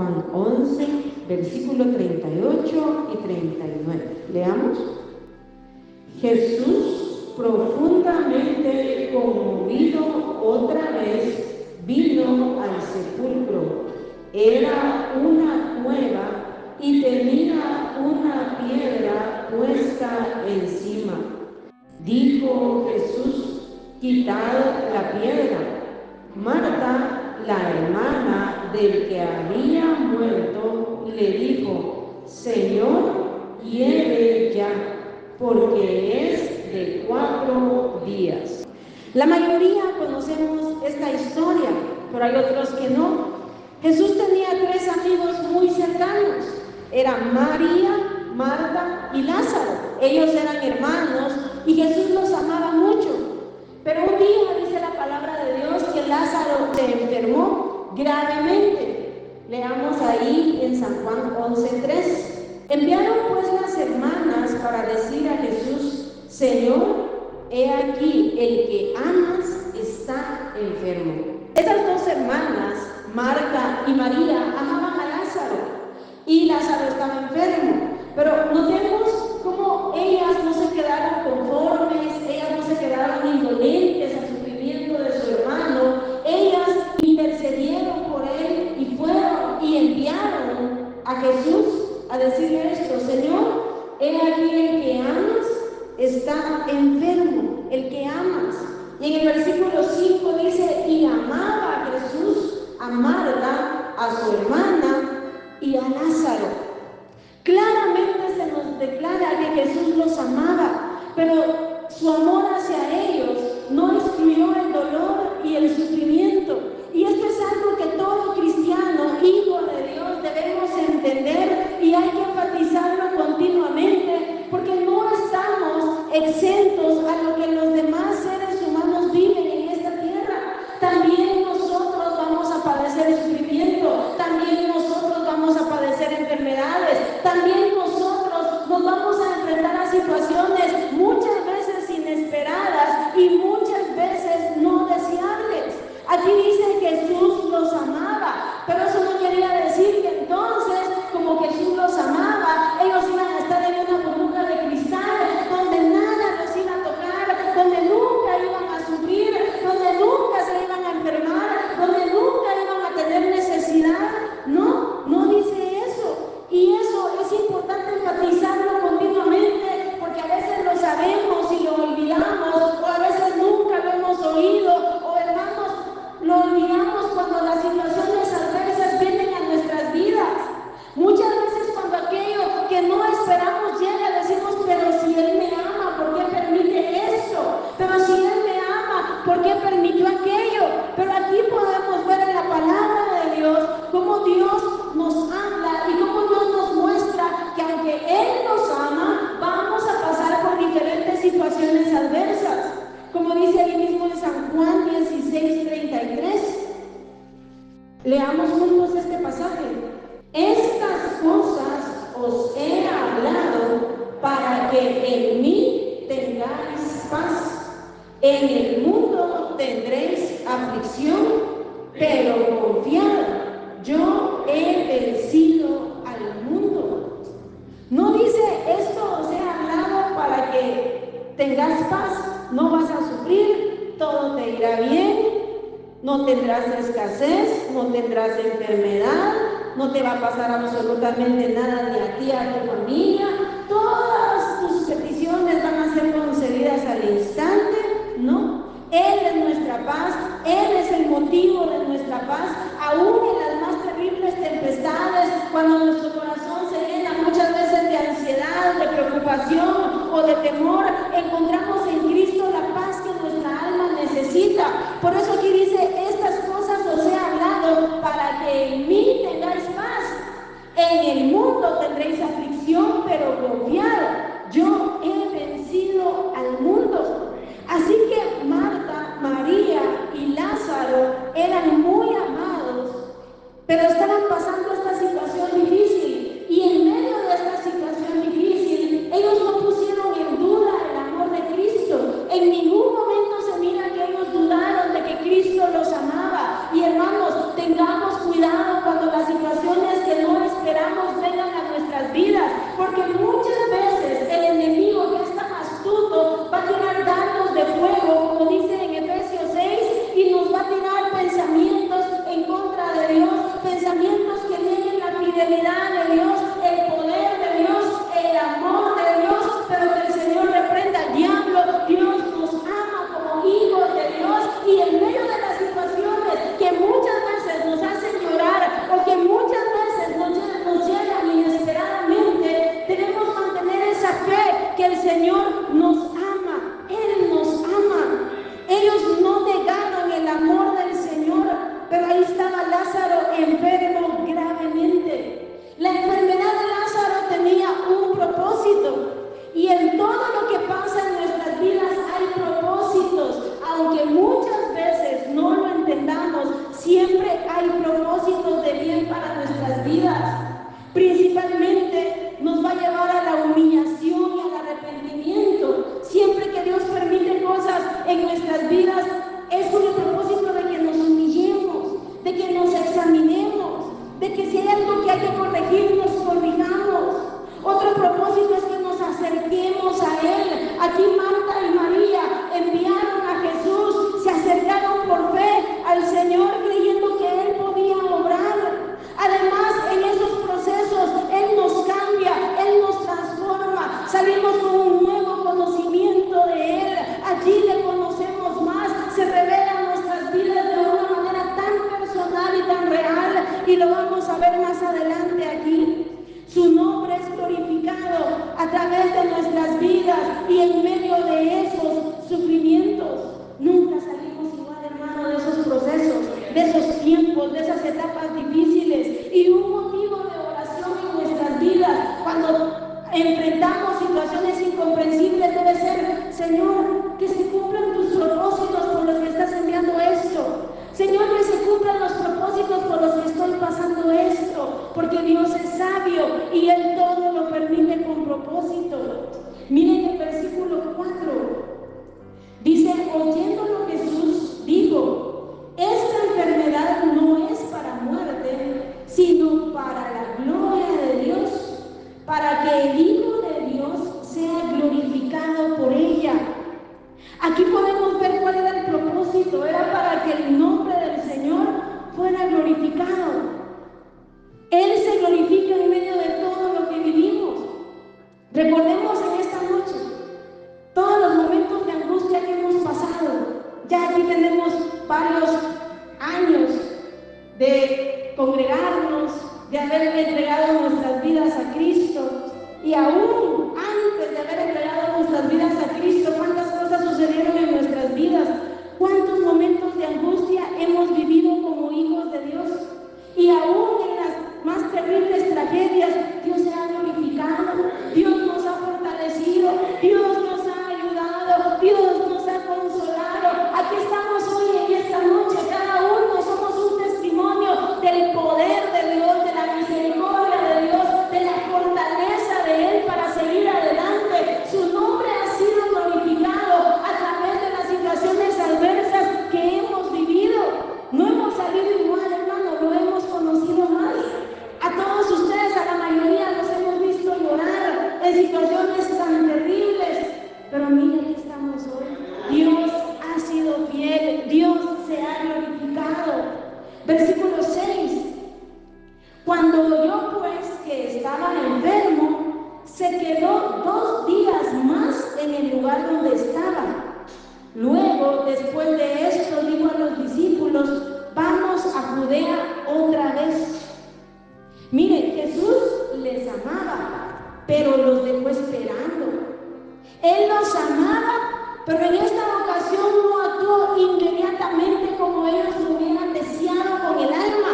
Juan 11, versículo 38 y 39. Leamos. Jesús, profundamente conmovido otra vez, vino al sepulcro. Era una cueva y tenía una piedra puesta encima. Dijo Jesús: quitad la piedra. Marta, la hermana del que había muerto, le dijo: Señor, hiede ya, porque es de 4 días. La mayoría conocemos esta historia, pero hay otros que no. Jesús tenía 3 amigos muy cercanos. Eran María, Marta y Lázaro. Ellos eran hermanos y Jesús los amaba mucho. Pero un día dice la palabra de Dios que Lázaro se enfermó gravemente. Leamos ahí en San Juan 11:3. Enviaron pues las hermanas para decir a Jesús: Señor, he aquí, el que amas está enfermo. Estas 2 hermanas, Marta y María, amaban a Lázaro y Lázaro estaba enfermo. Pero notemos cómo ellas no se quedaron conformes, ellas no se quedaron indolentes al sufrimiento de su hermano. Ellas intercedieron por él y fueron y enviaron a Jesús a decirle esto: Señor, he aquí, el que amas está enfermo, el que amas. Y en el versículo 5 dice: y amaba a Jesús, a Marta, a su hermana y a Lázaro. Claramente se nos declara que Jesús los amaba, pero su amor hacia ellos no excluyó el dolor y el sufrimiento. Y esto es algo que todo cristiano, hijo de Dios, debemos entender y hay que enfatizarlo continuamente, porque no estamos exentos a lo que los demás seres humanos viven en esta tierra. También nosotros vamos a padecer sufrimiento, también nosotros vamos a padecer enfermedades, también nosotros nos vamos a enfrentar a situaciones muchas veces inesperadas y muchas veces no deseables. Aquí dice que Jesús los amaba, pero eso no quería decir que entonces, como Jesús los amaba, ellos iban a estar en una burbuja de cristal donde nada los iba a tocar, donde nunca iban a sufrir, donde nunca se iban a enfermar, donde nunca iban a tener necesidad. No, no dice eso. Y eso es importante enfatizarlo continuamente, porque a veces lo sabemos y lo olvidamos, o a veces nunca lo hemos oído, o hermanos, lo olvidamos cuando las situaciones adversas vienen a nuestras vidas. Muchas veces cuando aquello que no esperamos llega, decimos: pero si Él me ama, ¿por qué permite eso? Pero si Él me ama, ¿por qué permitió aquello? Pero aquí podemos ver en la palabra de Dios cómo Dios nos habla y cómo Dios nos muestra que aunque Él nos ama, vamos a pasar por diferentes situaciones adversas. Como dice ahí mismo en San Juan 16:33. Leamos juntos este pasaje. Estas cosas os he hablado para que en mí tengáis paz. En el mundo tendréis aflicción, pero confiad, yo he vencido al mundo. No dice: esto os he hablado para que tengas paz. No vas a sufrir, todo te irá bien, no tendrás escasez, no tendrás enfermedad, no te va a pasar absolutamente nada ni a ti, a tu familia. Todas tus peticiones van a ser concedidas al instante. No, Él es nuestra paz, Él es el motivo de nuestra paz, aún en las más terribles tempestades, cuando nuestro corazón se llena muchas veces de ansiedad, de preocupación o de temor, encontramos en Cristo la paz que nuestra alma necesita. Por eso aquí dice: estas cosas os he hablado para que en mí tengáis paz. En el mundo tendréis aflicción, pero confiad, yo he vencido al mundo. Así que Marta, María y Lázaro eran muy amados, pero estaban pasando esta situación difícil. Y en medio de esta situación difícil, ellos no pusieron en duda el amor de Cristo. En ningún momento se mira que ellos dudaron de que Cristo los amaba. Y hermanos, tengamos cuidado cuando las situaciones hay propósitos de bien para nuestras vidas. Principalmente nos va a llevar a la humillación y al arrepentimiento. Siempre que Dios permite cosas en nuestras vidas, es con el propósito de que nos humillemos, de que nos examinemos, de que si hay algo que hay que corregir, nos corrijamos. Otro propósito es que nos acerquemos a Él. Aquí Marta y María enviaron a Jesús, se acercaron por fe al Señor creyendo que Él podía obrar. Además, en esos procesos Él nos cambia, Él nos transforma, salimos con un nuevo conocimiento de Él. Allí le conocemos más, se revela nuestras vidas de una manera tan personal y tan real, y lo vamos a ver más adelante aquí. Su nombre es glorificado a través de nuestras vidas y en medio de esos sufrimientos. Nunca salimos igual, hermano, de esos procesos, de esos tiempos, de esas etapas difíciles. Y un motivo de oración en nuestras vidas cuando enfrentamos situaciones incomprensibles debe ser: Señor, que se cumplan tus propósitos por los que estás enviando esto. Señor, que se cumplan los propósitos por los que estoy pasando esto, porque Dios es sabio y Él todo lo permite con propósito. Miren el versículo 4. Dice: oyéndolo Jesús dijo: esta enfermedad no es para muerte, sino para la gloria de Dios, para que el Hijo de Dios sea glorificado por ella. Aquí podemos ver cuál era el propósito. Era para que el nombre del Señor fuera glorificado. Él se glorifica en medio de todo lo que vivimos. Recordemos en esta noche todos los momentos de angustia que hemos pasado. Ya aquí tenemos varios años de congregarnos, de haber entregado nuestras vidas a Cristo. Y aún antes de haber entregado nuestras vidas a Cristo, ¿cuántas cosas sucedieron en nuestras vidas? ¿Cuántos momentos de angustia hemos vivido como hijos de Dios? Y aún en las más terribles tragedias, Dios se ha glorificado, Dios nos ha fortalecido, Dios nos ha ayudado, Dios nos ha consolado. Aquí estamos hoy en esta noche, cada uno somos un testimonio del poder de Dios, de la misericordia de Dios, de la fortaleza de Él para seguir adelante. Su nombre ha sido glorificado a través de las situaciones adversas que hemos vivido. No hemos salido igual, hermano, lo hemos conocido más. A todos ustedes, a la mayoría, los hemos visto llorar en situaciones tan terribles. Pero miren, aquí estamos hoy. Dios ha sido fiel, Dios se ha glorificado. Versículo 6. Cuando oyó pues que estaba enfermo, se quedó 2 días más en el lugar donde estaba. Luego, después de esto, dijo a los discípulos: vamos a Judea otra vez. Miren, Jesús les amaba, pero los dejó esperando. Él los amaba, pero en esta ocasión no actuó inmediatamente como ellos lo hubieran deseado con el alma.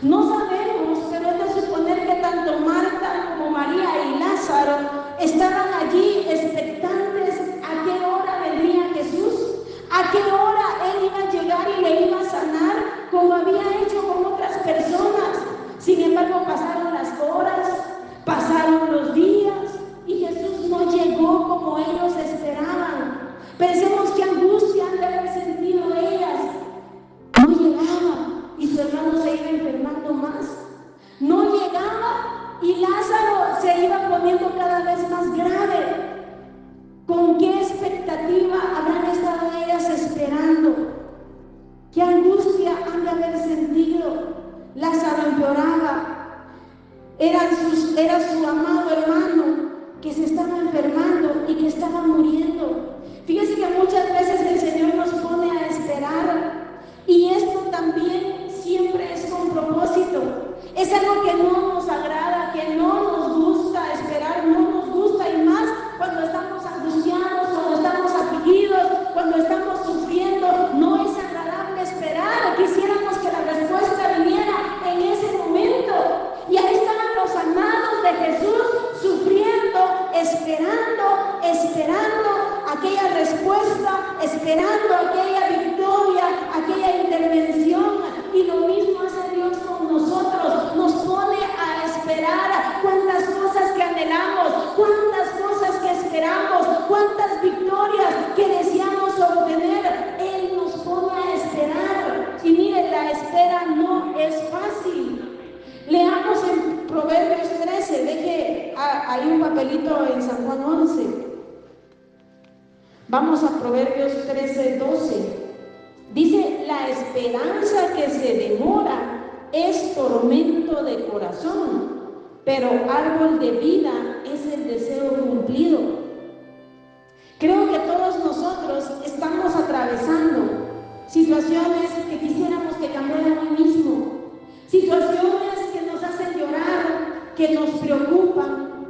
No sabemos, pero es de suponer que tanto Marta como María y Lázaro estaban allí expectantes a qué hora vendría Jesús, a qué hora Él iba a llegar y le iba a sanar, como había hecho con otras personas. Sin embargo, pasaron las horas, pasaron los días y Jesús no llegó como ellos esperaban. Pensemos qué angustia han de haber sentido ellas. No llegaba y su hermano se iba enfermando más. No llegaba y Lázaro se iba poniendo cada vez más grave. ¿Con qué expectativa habrán estado ellas esperando? ¿Qué angustia han de haber sentido? Lázaro empeoraba. Era su amado hermano que se estaba enfermando y que estaba muriendo. Fíjense que muchas veces el Señor nos pone a esperar, y esto también siempre es con propósito. Es algo que no nos agrada, que no nos gusta esperar, no nos gusta, y más cuando estamos angustiados, cuando estamos afligidos, cuando estamos sufriendo. No es agradable esperar. Quisiéramos que la respuesta viniera en ese momento. Y ahí estaban los amados de Jesús sufriendo, esperando aquella respuesta, esperando aquella victoria, aquella intervención. Y lo mismo hace espera no es fácil. Leamos en Proverbios 13, deje ahí un papelito en San Juan 11. Vamos a Proverbios 13, 12. Dice, la esperanza que se demora es tormento de corazón, pero árbol de vida es el deseo cumplido. Creo que todos nosotros estamos atravesando situaciones que quisiéramos que cambiaran hoy mismo, situaciones que nos hacen llorar, que nos preocupan.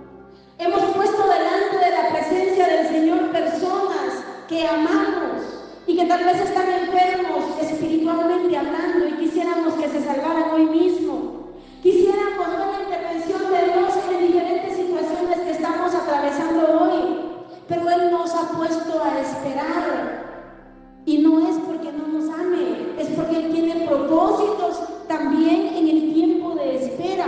Hemos puesto delante de la presencia del Señor personas que amamos y que tal vez están enfermos espiritualmente hablando y quisiéramos que se salvaran hoy mismo. Quisiéramos ver la intervención de Dios en diferentes situaciones que estamos atravesando hoy, pero Él nos ha puesto a esperar. Y no es porque no nos ame, es porque Él tiene propósitos también en el tiempo de espera.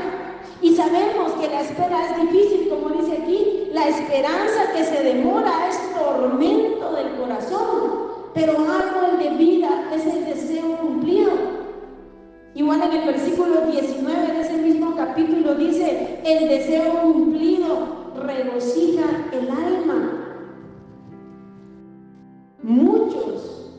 Y sabemos que la espera es difícil, como dice aquí, la esperanza que se demora es tormento del corazón, pero árbol de vida es el deseo cumplido. Igual en el versículo 19 de ese mismo capítulo dice, el deseo cumplido regocija el alma. Muchos,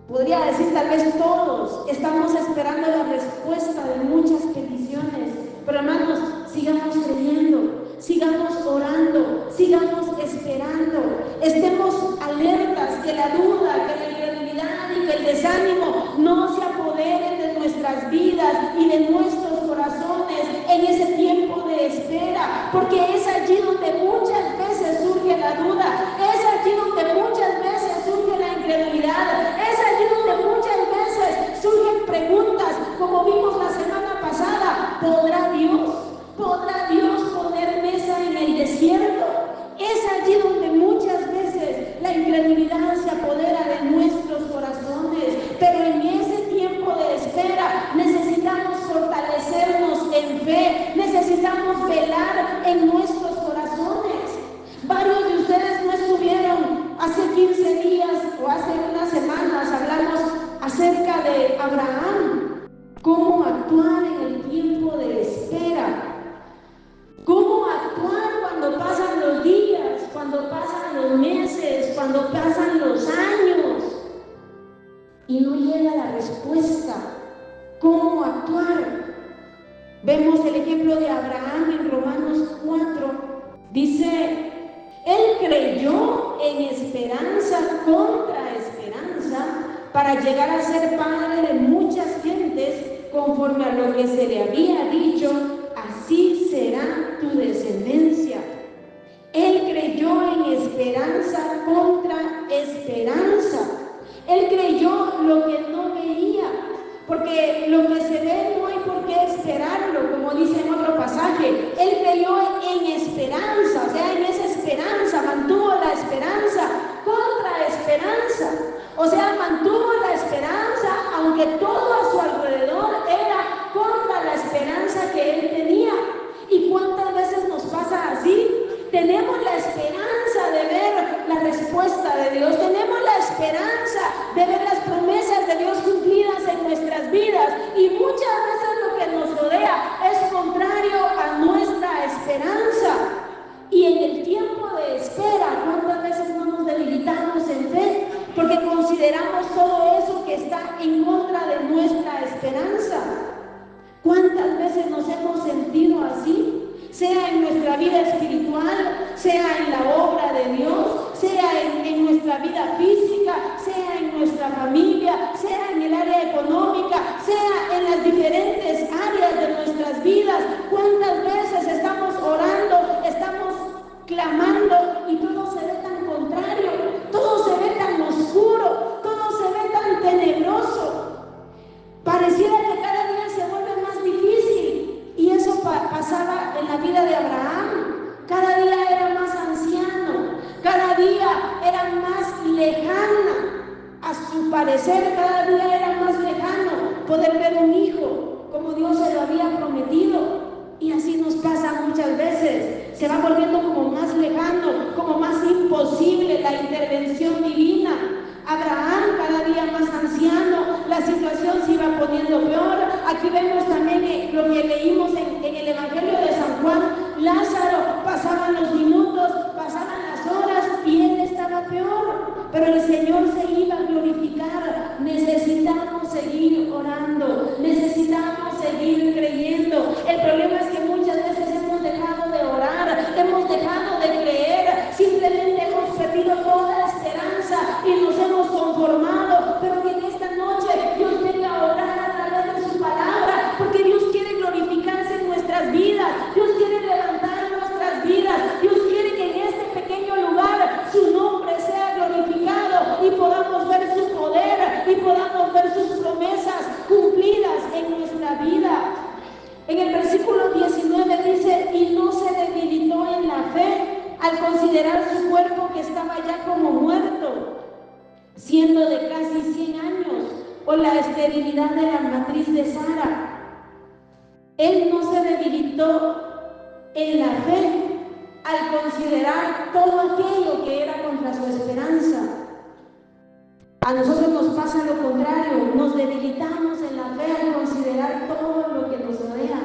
podría decir tal vez todos, estamos esperando la respuesta de muchas peticiones, pero hermanos, sigamos creyendo, sigamos orando, sigamos esperando, estemos alertas que la duda, que la incredulidad y que el desánimo no se apoderen de nuestras vidas y de nuestros corazones en ese tiempo de espera, porque es allí donde muchas veces surge la duda, es allí donde muchas veces surge la incredulidad, es allí donde muchas veces surgen preguntas, como vimos la semana pasada, ¿podrá Dios poner mesa en el desierto? Es allí donde muchas veces la incredulidad se apodera de nuestros corazones, pero en ese tiempo de espera necesitamos fortalecernos en fe, necesitamos velar en nuestros corazones. Varios de ustedes no estuvieron hace 15 días o hace unas semanas, hablamos acerca de Abraham, cómo actuar en el tiempo de espera. ¿Cómo actuar cuando pasan los días, cuando pasan los meses, cuando pasan los años y no llega la respuesta? ¿Cómo actuar? Vemos el ejemplo de Abraham en Romanos 4. Dice, él creyó en esperanza contra esperanza para llegar a ser padre de muchas gentes, conforme a lo que se le había dicho, así será tu descendencia. Él creyó en esperanza contra esperanza. Él creyó lo que no veía, porque lo que se ve no hay por qué esperarlo, como dice en otro pasaje. Él creyó en esperanza, o sea, en esa esperanza, mantuvo la esperanza contra esperanza. O sea, mantuvo la esperanza, aunque todo a su alrededor era contra la esperanza que él tenía. ¿Y cuántas veces nos pasa así? Tenemos la esperanza de ver la respuesta de Dios, tenemos la esperanza de ver las promesas de Dios cumplidas en nuestras vidas, y muchas veces lo que nos rodea es contrario a nuestra esperanza. Y en el tiempo de espera, ¿cuántas veces no nos debilitamos en fe? Porque consideramos todo eso que está en contra de nuestra esperanza. ¿Cuántas veces nos hemos sentido así? Sea en nuestra vida espiritual, sea en la obra de Dios, sea en nuestra vida física, sea en nuestra familia, sea en el área económica, sea en las diferentes áreas de nuestras vidas. ¿Cuántas veces estamos orando, estamos clamando y todo se ve tan contrario, todo se ve tan oscuro, todo se ve tan tenebroso? Pareciera que cada día se vuelve más difícil, y eso pasaba en la vida de Abraham. Cada día era más anciano, cada día era más lejana, a su parecer cada día era más lejano poder ver un hijo como Dios se lo había prometido. Y así nos pasa muchas veces, se va volviendo como más lejano, como más imposible la intervención divina. Abraham cada día más anciano, la situación se iba poniendo peor. Aquí vemos también lo que leímos en el Evangelio de San Juan. Lázaro, pasaban los minutos, pasaban las horas y él estaba peor, pero el Señor se iba a glorificar. Necesitamos seguir orando, necesitamos seguir creyendo. El problema es que muchas veces hemos dejado de orar, hemos dejado de creer, simplemente hemos perdido toda la esperanza y nos hemos conformado. Pero que en esta noche Dios venga a orar a través de su palabra, porque Dios quiere glorificarse en nuestras vidas, Dios quiere levantar nuestras vidas, Dios quiere que en este pequeño lugar su nombre sea glorificado y podamos ver su poder y podamos ver sus promesas cumplidas en nuestra vida. En el versículo 19 dice: y no se debilitó en la fe al considerar su cuerpo que estaba ya como muerto, siendo de casi 100 años, por la esterilidad de la matriz de Sara. Él no se debilitó en la fe al considerar todo aquello que era contra su esperanza. A nosotros nos pasa lo contrario, nos debilitamos en la fe al considerar todo lo que nos rodea,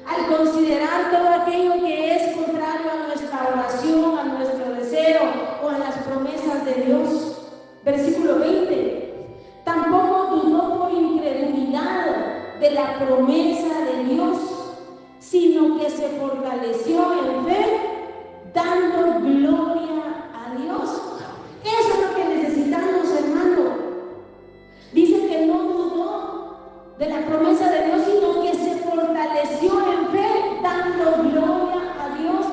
al considerar todo aquello que es contrario a nuestra oración, a nuestro deseo o a las promesas de Dios. Versículo 20: tampoco dudó por incredulidad de la promesa de Dios, sino que se fortaleció en fe, dando gloria a Dios. Eso es lo que necesitamos, hermano. Dice que no dudó de la promesa de Dios, sino que se fortaleció en fe, dando gloria a Dios.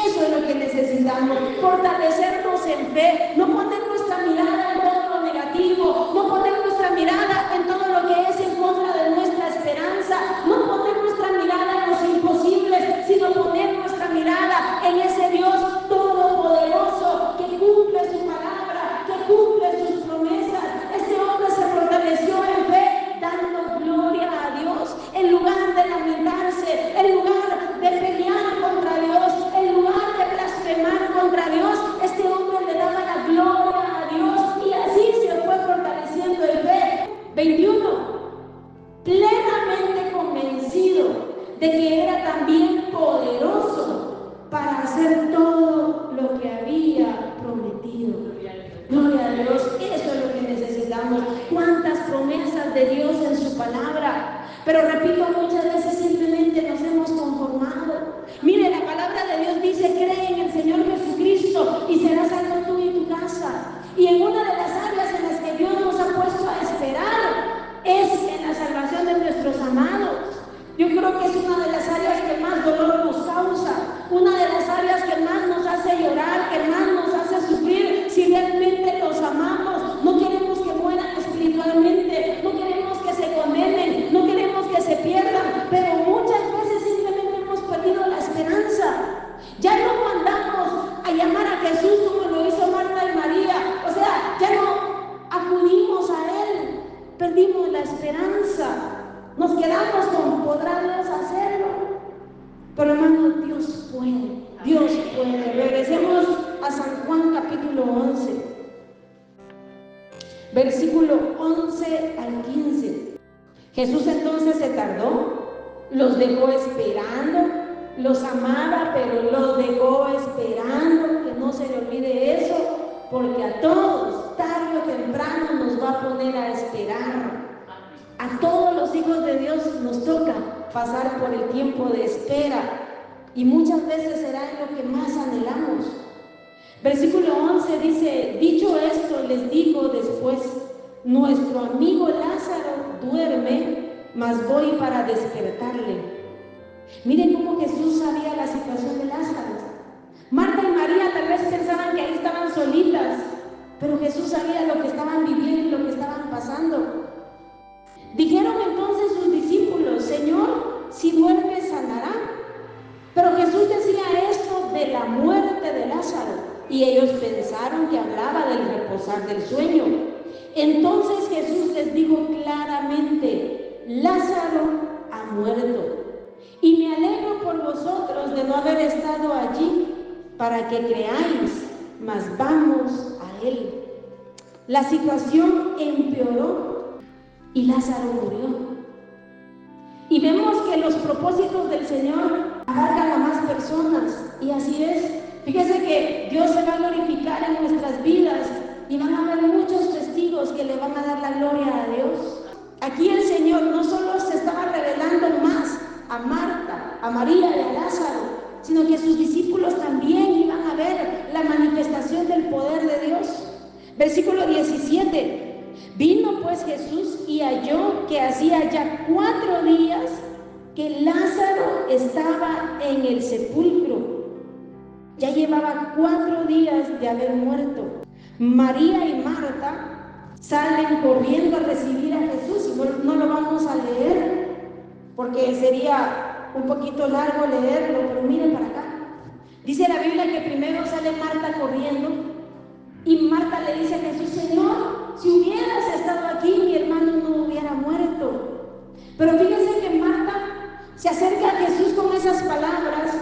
Eso es lo que necesitamos, fortalecernos en fe, no poner nuestra mirada en todo lo negativo, no poner nuestra mirada en todo lo que es en contra de nuestra esperanza, no poner nuestra mirada en los imposibles, sino poner nuestra mirada en ese Dios todopoderoso que cumple su palabra, que cumple sus promesas. Este hombre se fortaleció en fe, dando gloria a Dios, en lugar de lamentarse, en lugar de pelear contra Dios, en lugar de blasfemar contra Dios. Este hombre le daba la gloria a Dios y así se fue fortaleciendo en fe. 21. Plenamente convencido de que era también poderoso para hacer todo lo que había prometido. Gloria a Dios, eso es lo que necesitamos. Cuántas promesas de Dios en su palabra, pero repito, muchas veces simplemente nos hemos conformado. Mire, la palabra de Dios dice: cree en el Señor Jesucristo y serás salvo tú y tu casa. Y en una de las áreas en las que Dios nos ha puesto a esperar es en la salvación de nuestros amados. Yo creo que es una de las áreas que más dolor nos causa, una de las áreas que más nos hace llorar, que más nos hace sufrir. Si realmente los amamos, no queremos que mueran espiritualmente, no queremos que se condenen, no queremos que se pierdan, pero muchas veces simplemente hemos perdido la esperanza. Ya no mandamos a llamar a Jesús como lo hizo Marta y María, o sea, ya no acudimos a Él, perdimos la esperanza. Nos quedamos con podrás hacerlo. Pero hermano, Dios puede, Dios puede. Regresemos a San Juan capítulo 11, versículo 11 al 15. Jesús entonces se tardó, los dejó esperando, los amaba, pero los dejó esperando. Que no se le olvide eso, porque a todos, tarde o temprano, nos va a poner a esperar. A todos los hijos de Dios nos toca pasar por el tiempo de espera, y muchas veces será en lo que más anhelamos. Versículo 11 dice: dicho esto, les digo después: nuestro amigo Lázaro duerme, mas voy para despertarle. Miren cómo Jesús sabía la situación de Lázaro. Marta y María tal vez pensaban que ahí estaban solitas, pero Jesús sabía lo que estaban viviendo y lo que estaban pasando. Dijeron entonces sus discípulos: Señor, si duerme sanará. Pero Jesús decía esto de la muerte de Lázaro, y ellos pensaron que hablaba del reposar del sueño. Entonces Jesús les dijo claramente: Lázaro ha muerto, y me alegro por vosotros de no haber estado allí para que creáis, mas vamos a él. La situación empeoró. y Lázaro murió. Y vemos que los propósitos del Señor abarcan a más personas, y así es. Fíjese que Dios se va a glorificar en nuestras vidas y van a haber muchos testigos que le van a dar la gloria a Dios. Aquí el Señor no solo se estaba revelando más a Marta, a María y a Lázaro, sino que sus discípulos también iban a ver la manifestación del poder de Dios. Versículo 17. Vino pues Jesús y halló que hacía ya 4 días que Lázaro estaba en el sepulcro. Ya llevaba 4 días de haber muerto. María y Marta salen corriendo a recibir a Jesús. No lo vamos a leer porque sería un poquito largo leerlo, pero miren para acá. Dice la Biblia que primero sale Marta corriendo y Marta le dice a Jesús: Señor, si hubieras estado aquí, mi hermano no hubiera muerto. Pero fíjense que Marta se acerca a Jesús con esas palabras,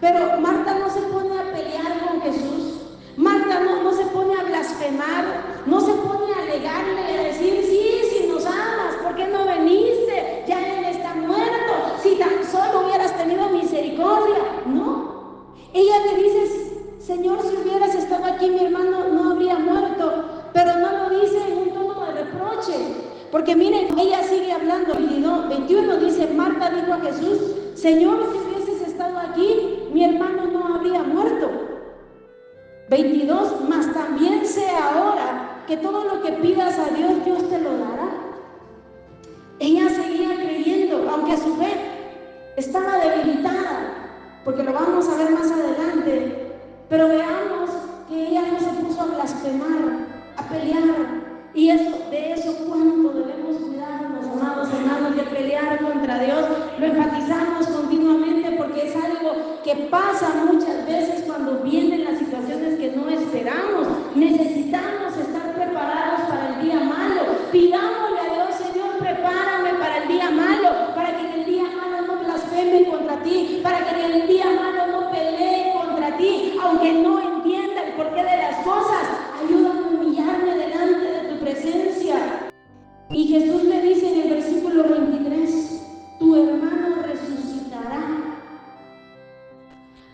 pero Marta no se pone a pelear con Jesús. Marta no se pone a blasfemar, no se pone a alegarle, a decir: si nos amas, ¿por qué no veniste? Ya él está muerto, si tan solo hubieras tenido misericordia. No, ella le dice: Señor, si hubieras estado aquí, mi hermano no habría muerto. Pero no lo dice en un tono de reproche, porque miren, ella sigue hablando. 21 dice: Marta dijo a Jesús: Señor, si hubieses estado aquí, mi hermano no habría muerto. 22, mas también sé ahora que todo lo que pidas a Dios, Dios te lo dará. Ella seguía creyendo, aunque a su fe estaba debilitada, porque lo vamos a ver más adelante. Pero veamos que ella no se puso a blasfemar, a pelear. Y de eso cuánto debemos cuidarnos, amados hermanos, de pelear contra Dios. Lo enfatizamos continuamente porque es algo que pasa muchas veces cuando vienen las situaciones que no esperamos. Necesitamos estar preparados para el día malo. Pidámosle a Dios: Señor, prepárame para el día malo, para que en el día malo no blasfeme contra ti, para que en el día malo no pelee contra ti, aunque no entienda el porqué de las cosas. Ayúdame a humillarme delante de tu presencia. Y Jesús le dice en el versículo 23: tu hermano resucitará.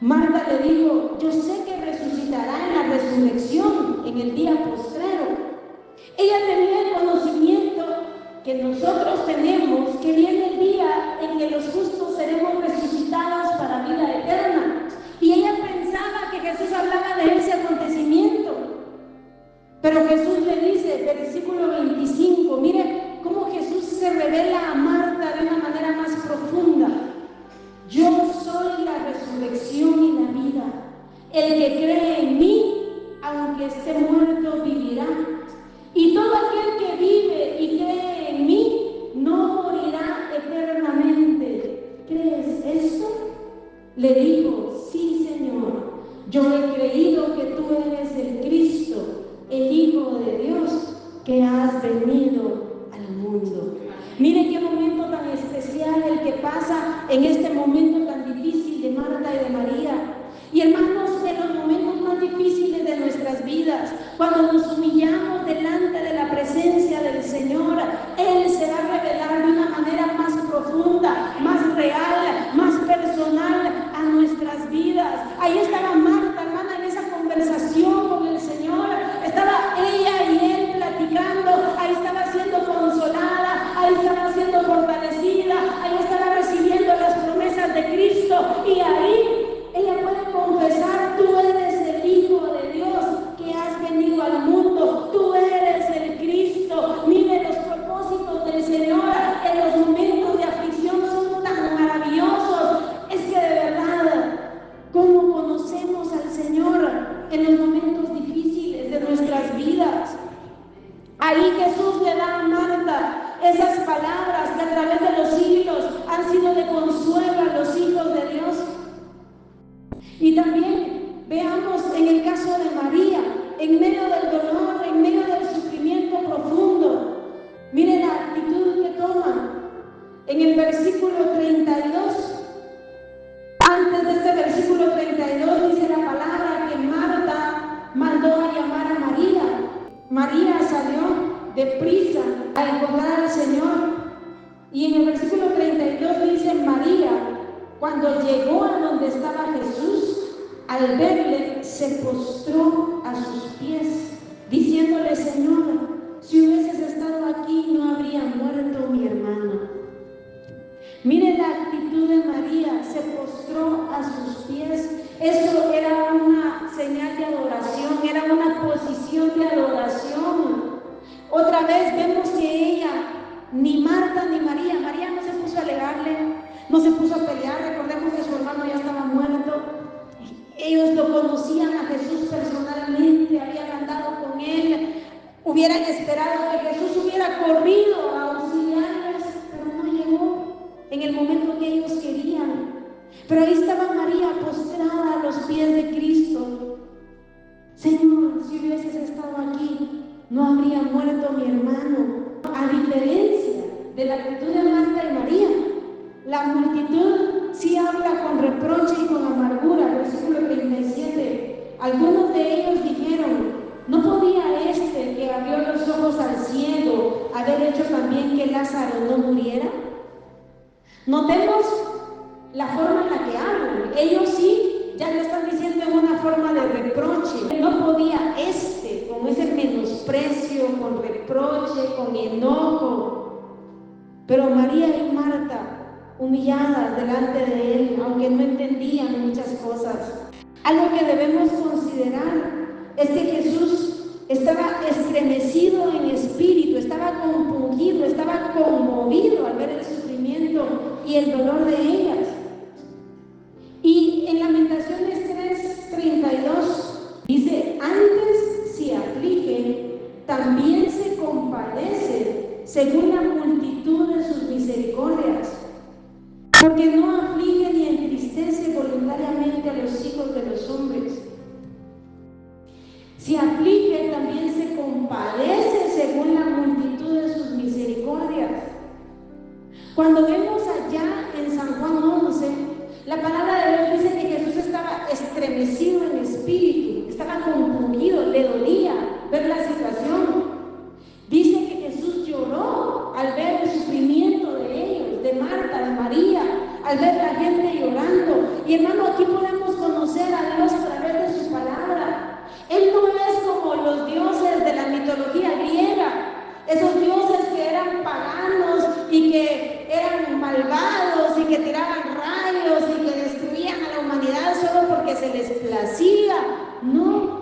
Marta le dijo: yo sé que resucitará en la resurrección, en el día postrero. Ella tenía el conocimiento que nosotros tenemos, que viene el día en que los justos seremos resucitados para vida eterna. Y ella pensaba que Jesús hablaba de ese acontecimiento. Pero Jesús le dice, versículo 25, mire cómo Jesús se revela a Marta de una manera más profunda: yo soy la resurrección y la vida. El que cree en mí, aunque esté muerto, vivirá. Y todo aquel que vive y cree en mí, no morirá eternamente. ¿Crees esto? Le dijo: sí, Señor, yo he creído que tú eres el Cristo, el Hijo de Dios, que has venido al mundo. Mire qué momento tan especial el que pasa en este momento tan difícil de Marta y de María. Y hermanos, en los momentos más difíciles de nuestras vidas, cuando nos humillamos delante de la presencia del Señor, Él se va a revelar de una manera más profunda, más real, más personal a nuestras vidas. Ahí estaba Marta, hermana, en esa conversación con el Señor. Estaba ella y Él platicando. Ahí estaba siendo consolada, ahí estaba siendo fortalecida, ahí estaba recibiendo las promesas de Cristo. Y ahí ella puede confesar: tú eres el Hijo de Dios que has venido al mundo, tú eres el Cristo. Mire, los propósitos del Señor en los momentos de aflicción son tan maravillosos. Es que de verdad, ¿cómo conocemos al Señor en los momentos difíciles de nuestras vidas? Ahí Jesús le da a Marta esas palabras que a través de los siglos han sido de consuelo a los hijos de Dios. Y también veamos en el caso de María, en medio del dolor, en medio del sufrimiento profundo. Mire la actitud que toma. En el versículo 32, antes de este versículo 32, dice la palabra que Marta mandó a llamar a María. María salió deprisa a encontrar al Señor. Y en el versículo 32 dice: María, cuando llegó a donde estaba Jesús, al verle, se postró a sus pies, diciéndole: Señor, si hubieses estado aquí, no habría muerto mi hermano. Mire la actitud de María, se postró a sus pies. Eso era una señal de adoración, era una posición de adoración. Otra vez vemos que ella, ni Marta ni María no se puso a alegarle, no se puso a pelear. Recordemos que su hermano ya estaba muerto. Ellos lo conocían a Jesús personalmente, habían andado con él, hubieran esperado que Jesús hubiera corrido a auxiliarles, pero no llegó en el momento que ellos querían. Pero ahí estaba María postrada a los pies de Cristo. Señor, si hubieses estado aquí, no habría muerto mi hermano. A diferencia de la actitud de Marta y María, la multitud sí habla con reproche y con amargura. Versículo 37. Algunos de ellos dijeron: ¿no podía este que abrió los ojos al ciego haber hecho también que Lázaro no muriera? Notemos la forma en la que hablan. Ellos sí ya lo están diciendo en una forma de reproche. No podía con ese menosprecio, con reproche, con enojo. Pero María y Marta, humilladas delante de él, aunque no entendían muchas cosas. Algo que debemos considerar es que Jesús estaba estremecido en espíritu, estaba compungido, estaba conmovido al ver el sufrimiento y el dolor de ellas. Y en Lamentaciones 3:32 dice: antes si aflige, también se compadece según la multitud de sus misericordias, porque no aflige ni entristece voluntariamente a los hijos de los hombres. Si aflige, también se compadece según la multitud de sus misericordias. Cuando vemos allá en San Juan 11, la palabra de Dios dice que Jesús estaba estremecido en espíritu, estaba compungido, le dolía ver la situación. Dice que Jesús lloró al ver el sufrimiento de ellos, de Marta, de María, al ver la gente llorando. Y hermano, aquí podemos conocer a Dios a través de su palabra. Él no es como los dioses de la mitología griega, esos dioses que eran paganos y que eran malvados y que tiraban rayos y que destruían a la humanidad solo porque se les placía. No,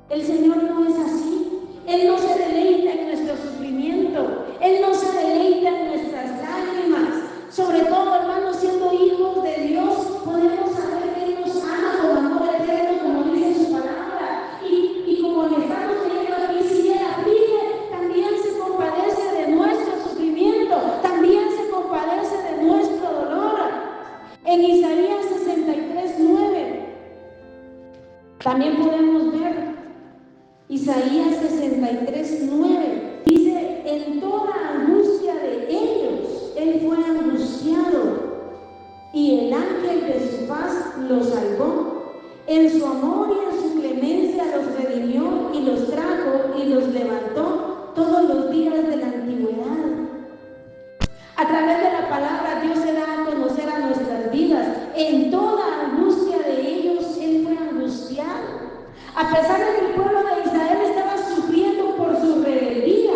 el Señor no es así. Él no se deleita en nuestro sufrimiento, Él no se deleita en nuestras lágrimas. Sobre todo, hermanos, siendo hijos de Dios, podemos saber que Él nos ama con amor eterno, como dice su palabra. Y como le estamos leyendo aquí, si Él aflige, también se compadece de nuestro sufrimiento, también se compadece de nuestro dolor. En Isaías 63:9 también podemos ver, Isaías 63:9 dice: en toda angustia de ellos, Él fue angustiado, y el ángel de su paz los salvó. En su amor y en su clemencia los redimió y los trajo y los levantó todos los días de la antigüedad. A través de la palabra, Dios se da a conocer a nuestras vidas. En toda angustia de ellos, Él fue angustiado. A pesar de que el pueblo de Israel estaba sufriendo por su rebeldía,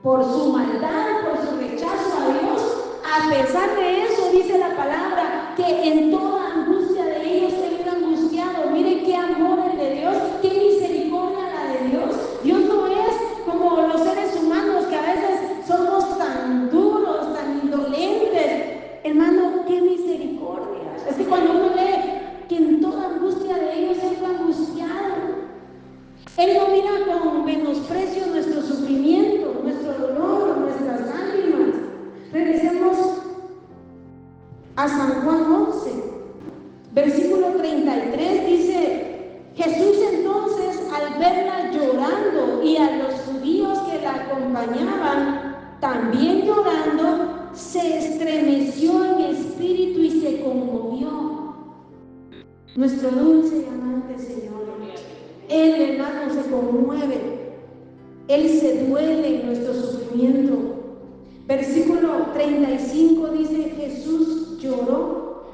por su maldad, por su rechazo a Dios, a pesar de eso, dice la palabra, que en toda angustia de ellos Él fue angustiado. Miren qué amor el de Dios, qué misericordia la de Dios. Dios no es como los seres humanos que a veces somos tan duros, tan indolentes. Hermano, qué misericordia. Es que cuando uno lee que en toda angustia de ellos Él fue angustiado, Él no mira con menosprecio nuestro sufrimiento, nuestro dolor, nuestras lágrimas. Regresemos a San Juan 11, versículo 33, dice: Jesús entonces, al verla llorando y a los judíos que la acompañaban también llorando, se estremeció en espíritu y se conmovió. Nuestro dulce y amante Señor, Él, hermano, se conmueve Él se duele en nuestro sufrimiento. Versículo 35 dice: Jesús lloró.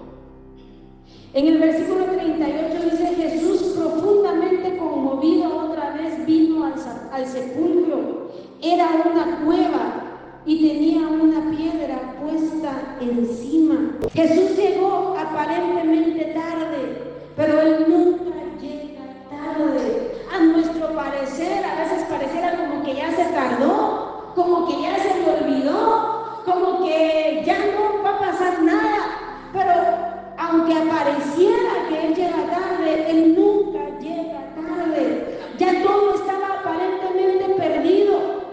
En el versículo 38 dice: Jesús, profundamente conmovido, otra vez vino al sepulcro. Era una cueva y tenía una piedra puesta encima. Jesús llegó aparentemente tarde, pero Él nunca llega tarde. A nuestro parecer, a veces pareciera como que ya se tardó, como que ya se le olvidó, como que ya no va a pasar nada, pero aunque apareciera que Él llega tarde, Él nunca llega tarde. Ya todo estaba aparentemente perdido.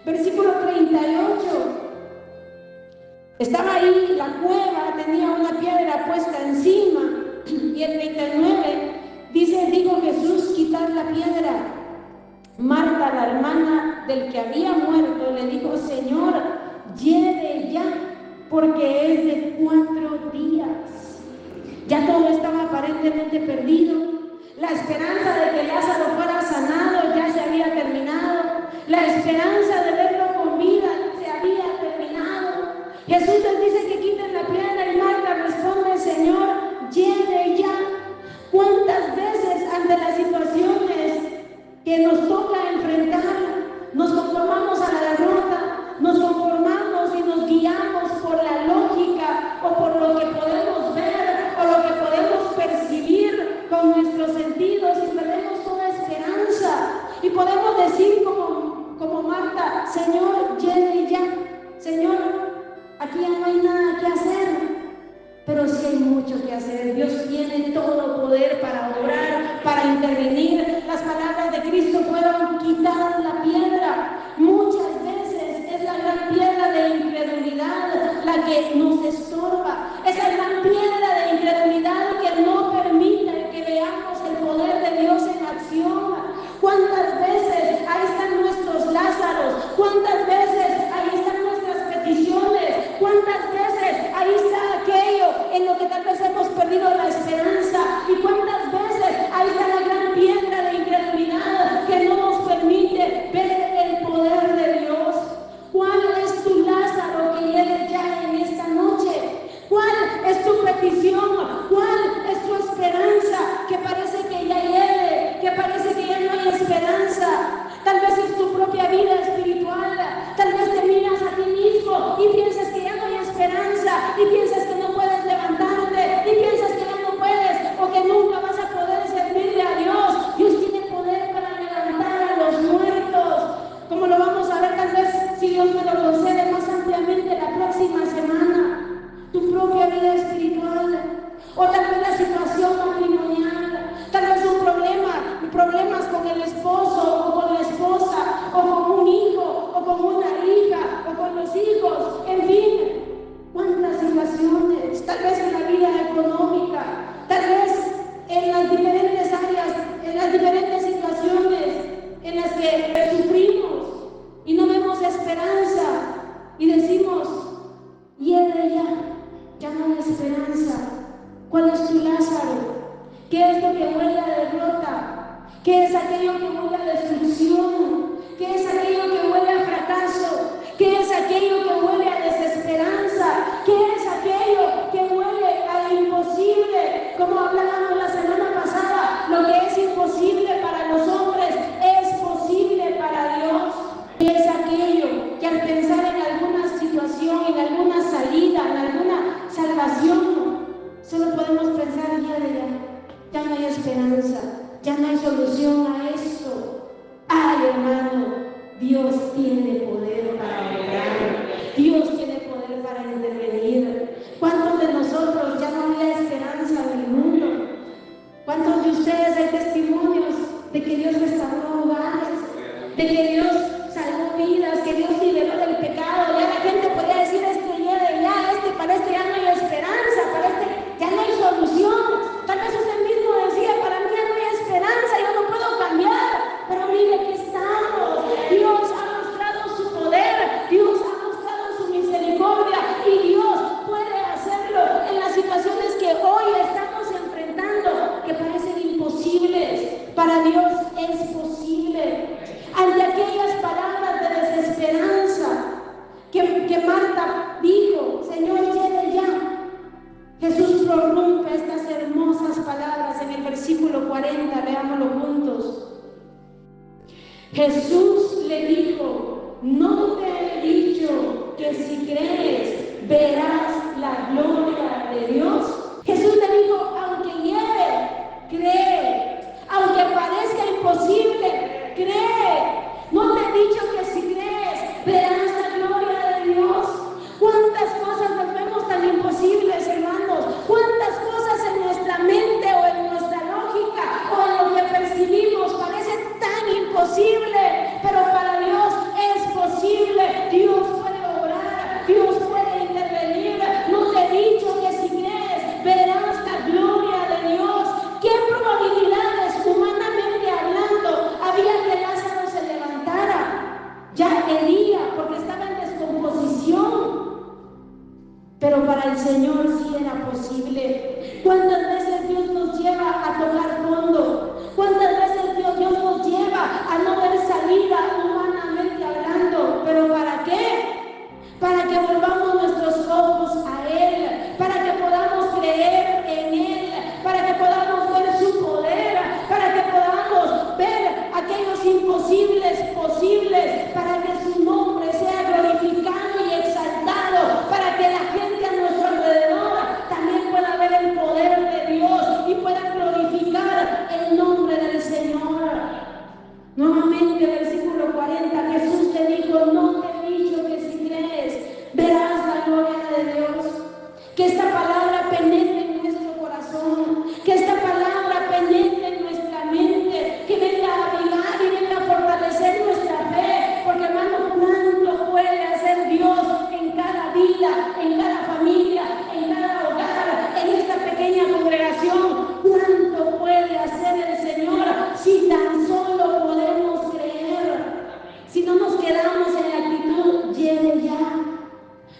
Versículo 38. Estaba ahí la cueva, tenía una piedra puesta encima. Y el 39 dice: dijo Jesús: quitad la piedra. Marta, la hermana del que había muerto, le dijo: Señor, lleve ya, porque es de 4 días. Ya todo estaba aparentemente perdido. La esperanza de que Lázaro fuera sanado ya se había terminado. La esperanza de verlo con vida se había terminado. Jesús les dice que quiten la piedra y Marta responde: Señor, lleve ya. ¿Cuántas veces ante las situaciones que nos toca enfrentar nos conformamos a la derrota, nos conformamos y nos guiamos por la lógica o por lo que podemos ver o lo que podemos percibir con nuestros sentidos y perdemos toda esperanza? Y podemos decir como Marta: Señor, lleve ya. Señor, aquí ya no hay nada que hacer. Pero sí hay mucho que hacer. Dios tiene todo poder para obrar, para intervenir. Las palabras de Cristo fueron: quitar la piedra. Muchas veces es la gran piedra de incredulidad la que nos estorba. Esa gran piedra de incredulidad que no permite que veamos el poder de Dios en acción. ¿Cuántas veces ahí están nuestros Lázaros? ¿Cuántas veces ahí están nuestras peticiones? ¿Cuántas veces ahí está aquello en lo que tal vez hemos perdido la esperanza? ¿Y cuántas veces ahí está la gran piedra de incredulidad que no nos permite ver el poder de Dios? ¿Cuál es tu Lázaro que llegue ya en esta noche? ¿Cuál es tu petición? ¿Cuál es tu esperanza que parece que ya llegue, que parece que ya no hay esperanza? Tal vez es tu propia vida espiritual. Tal vez te miras a ti mismo y piensas que ya no hay esperanza, y piensas que no puedes levantarte, y piensas que ya no puedes o que nunca vas a poder servirle a Dios. Dios tiene poder para levantar a los muertos, como lo vamos a ver tal vez, si Dios me lo concede, más ampliamente la próxima semana. Tu propia vida espiritual, o tal vez la situación matrimonial, tal vez problemas con el esposo o con la esposa, o con un hijo o con una hija o con los hijos, en fin, cuántas situaciones, tal vez en la vida económica, tal vez en las diferentes áreas, en las diferentes situaciones en las que sufrimos y no vemos esperanza y decimos: hiede ya no hay esperanza. ¿Cuál es tu Lázaro? ¿Qué es lo que huele a derrota? ¿Qué es aquello que huele a destrucción? ¿Qué es aquello que huele a fracaso? ¿Qué es aquello que huele a desesperanza? ¿Qué es aquello que huele a imposible? Como hablábamos la semana pasada, lo que es imposible para los hombres es posible para Dios. ¿Qué es aquello que al pensar en alguna situación, en alguna salida, en alguna salvación, solo podemos pensar: ya no hay esperanza, ya no hay solución a esto? Ay, hermano, Dios tiene poder para obrar, Dios tiene poder para intervenir. ¿Cuántos de nosotros ya no había esperanza en el mundo? ¿Cuántos de ustedes hay testimonios de que Dios restauró hogares, de que Dios salvó vidas, que Dios liberó del pecado? Ya la gente podría decir: para este ya no hay esperanza, para este ya no hay solución. Tal vez usted mismo decía: para mí ya no hay esperanza, yo no puedo cambiar. Pero mire que estamos. Dios ha mostrado su poder, Dios ha mostrado su misericordia. 40, leámoslo juntos. Jesús le dijo: no te he dicho que si crees verás la gloria de Dios. Jesús le dijo: aunque hiere, cree. Aunque parezca imposible, cree. No te he dicho que si crees verás la gloria de Dios. ¿Cuántas cosas nos vemos tan imposibles, hermanos? ¿Cuántas cosas en nuestra mente o en nuestra lógica o en lo que percibimos parece tan imposible? Pero para Dios es posible. Dios puede obrar, Dios puede intervenir. No te he dicho que si crees verás la gloria de Dios. ¿Qué probabilidades, humanamente hablando, había que Lázaro se levantara? Ya quería, porque estaba en descomposición. Pero para el Señor sí era posible. ¿Cuántas veces Dios nos lleva a tocar fondo? ¿Cuántas veces Dios nos lleva a no ver salida humanamente hablando? ¿Pero para qué? Para que volvamos nuestros ojos a Él, para que podamos creer en Él, para que podamos ver su poder, para que podamos ver aquellos imposibles posibles, para que su nombre sea glorificado y exaltado, para que la gente a nuestro alrededor también pueda ver el poder de Dios y pueda glorificar el nombre del Señor. Nuevamente, versículo 40, Jesús te dijo: no te he dicho que si crees verás la gloria de Dios. Que esta palabra penetre en nuestro corazón, que esta palabra penetre en nuestra mente, que venga a avivar y venga a fortalecer nuestra fe, porque hermano, ¿cuánto puede hacer Dios en cada vida, en cada familia, en cada hogar, en esta pequeña congregación? ¿Cuánto puede hacer el Señor si tan solo podemos creer? Si no nos quedamos en la actitud lleve ya.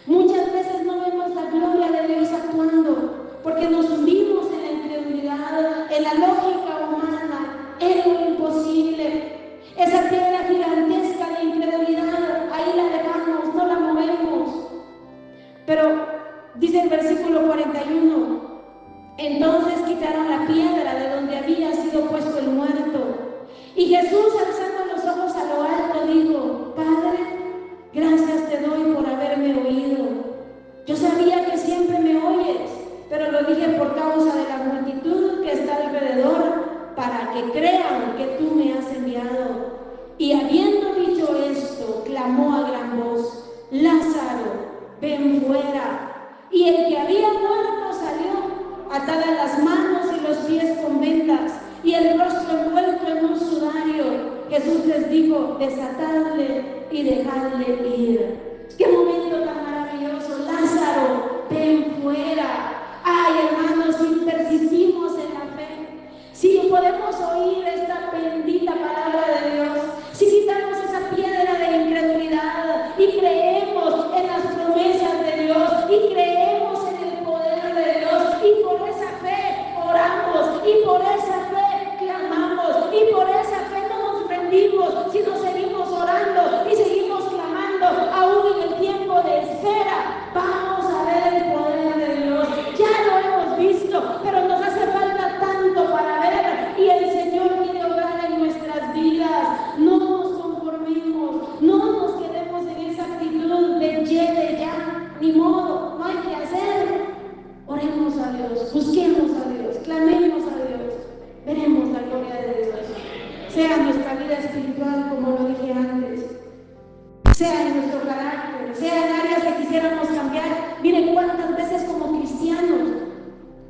Muchas veces no vemos la gloria de Dios actuando porque nos hundimos en la incredulidad, en la lógica humana, en lo imposible. Esa piedra gigantesca de incredulidad, ahí la dejamos, no la movemos. Pero dice el versículo 41, entonces quitaron la piedra de donde había sido puesto el muerto. Y Jesús, alzando los ojos a lo alto, dijo: Padre, gracias te doy por haberme oído. Yo sabía que siempre me oyes, pero lo dije por causa de la multitud que está alrededor, para que crean que tú me has enviado. Y habiendo dicho esto, clamó a gran voz: Lázaro, ven fuera. Y el que había muerto salió, atadas las manos y los pies con vendas, y el rostro envuelto en un sudario. Jesús les dijo: desatadle y dejadle ir. ¡Qué momento tan maravilloso! Lázaro, ven fuera. Ay, hermanos, si persistimos en la fe, si podemos oír esta bendita palabra de Dios, si quitamos esa piedra de incredulidad y creemos en las promesas de Dios y creemos en el poder de Dios, y por esa fe oramos, y por esa fe clamamos, y por esa fe no nos rendimos, sino seguimos orando y seguimos clamando, aún en el tiempo de espera, vamos a ver el poder de Dios. Ya lo hemos visto, pero nos hace falta tanto para ver, y el Señor quiere obrar en nuestras vidas. No nos conformemos, no nos quedemos en esa actitud de ya, ni modo, no hay que hacer. Oremos a Dios, busquemos a Dios, clamemos a Dios, veremos la gloria de Dios. Sea nuestra vida espiritual, como lo dije antes, sea en nuestro carácter, sea en áreas que quisiéramos cambiar. Miren cuántas veces como cristianos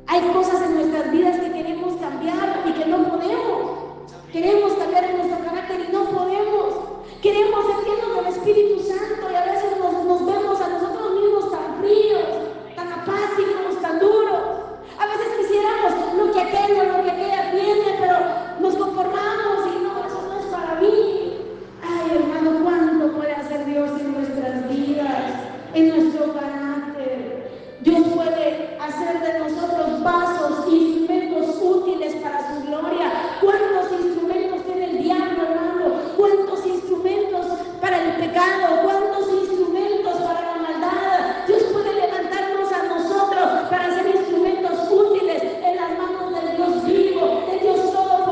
hay cosas en nuestras vidas que queremos cambiar y que no podemos. Queremos cambiar en nuestro carácter y no podemos. Queremos ser llenos del Espíritu Santo y a veces nos vemos a nosotros mismos tan fríos, tan apáticos, tan duros. A veces quisiéramos lo que aquella tiene, pero nos conformamos y no, eso no es para mí. Ay, hermano, ¿cuánto puede hacer Dios en nuestras vidas, en nuestro carácter? Dios puede hacer de nosotros vasos, instrumentos útiles para su gloria. ¿Cuántos instrumentos tiene el diablo, hermano? ¿Cuántos instrumentos para el pecado? ¿Cuántos instrumentos para la maldad? Dios puede levantarnos a nosotros para ser instrumentos útiles en las manos del Dios vivo, del Dios todopoderoso.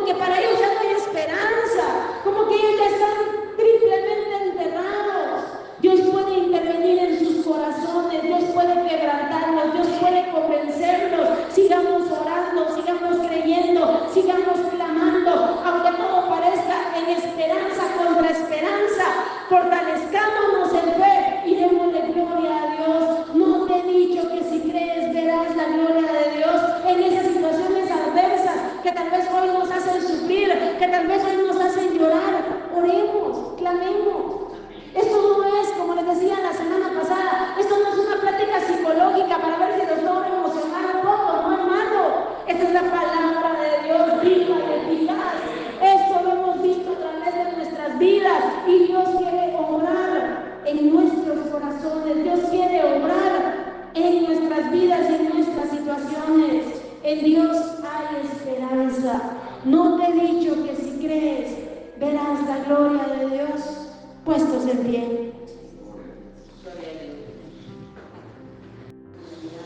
como que para ellos ya no hay esperanza, como que ellos ya están triplemente enterrados. Dios puede intervenir en sus corazones, Dios puede quebrantarlos, Dios puede convencerlos. Sigamos orando, sigamos creyendo, sigamos clamando, aunque todo parezca en esperanza contra esperanza. Fortalezcámonos en fe y démosle gloria a Dios. No te he dicho que si crees verás la gloria de Dios en esas situaciones adversas que tal vez hoy nos hacen sufrir, que tal vez hoy nos hacen llorar. Oremos, clamemos. Esto no es, como les decía la semana pasada, esto no es una plática psicológica para ver si los logro emocionar un poco, no, hermano. Esta es la palabra de Dios viva y eficaz. Esto lo hemos visto a través de nuestras vidas y Dios quiere obrar en nuestros corazones. Dios quiere obrar en nuestras vidas y en nuestras situaciones. En Dios hay esperanza. No te he dicho que si crees verás la gloria de Dios. Puestos en pie.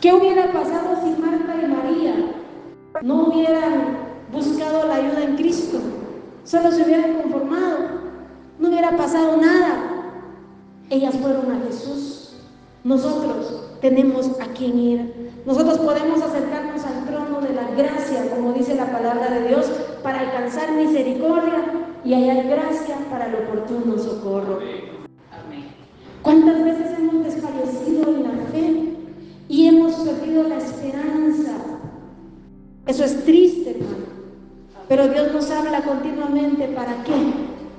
¿Qué hubiera pasado si Marta y María no hubieran buscado la ayuda en Cristo? Solo se hubieran conformado, no hubiera pasado nada. Ellas fueron a Jesús. Nosotros tenemos a quien ir. Nosotros podemos acercarnos al trono de la gracia, como dice la palabra de Dios, para alcanzar misericordia y hallar gracia para el oportuno socorro. Amén. ¿Cuántas veces hemos desfallecido en la fe y hemos perdido la esperanza? Eso es triste, hermano. Pero Dios nos habla continuamente. ¿Para qué?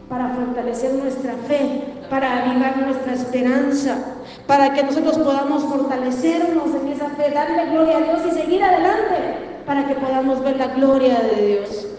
Para fortalecer nuestra fe, para avivar nuestra esperanza, para que nosotros podamos fortalecernos en esa fe, darle gloria a Dios y seguir adelante, para que podamos ver la gloria de Dios.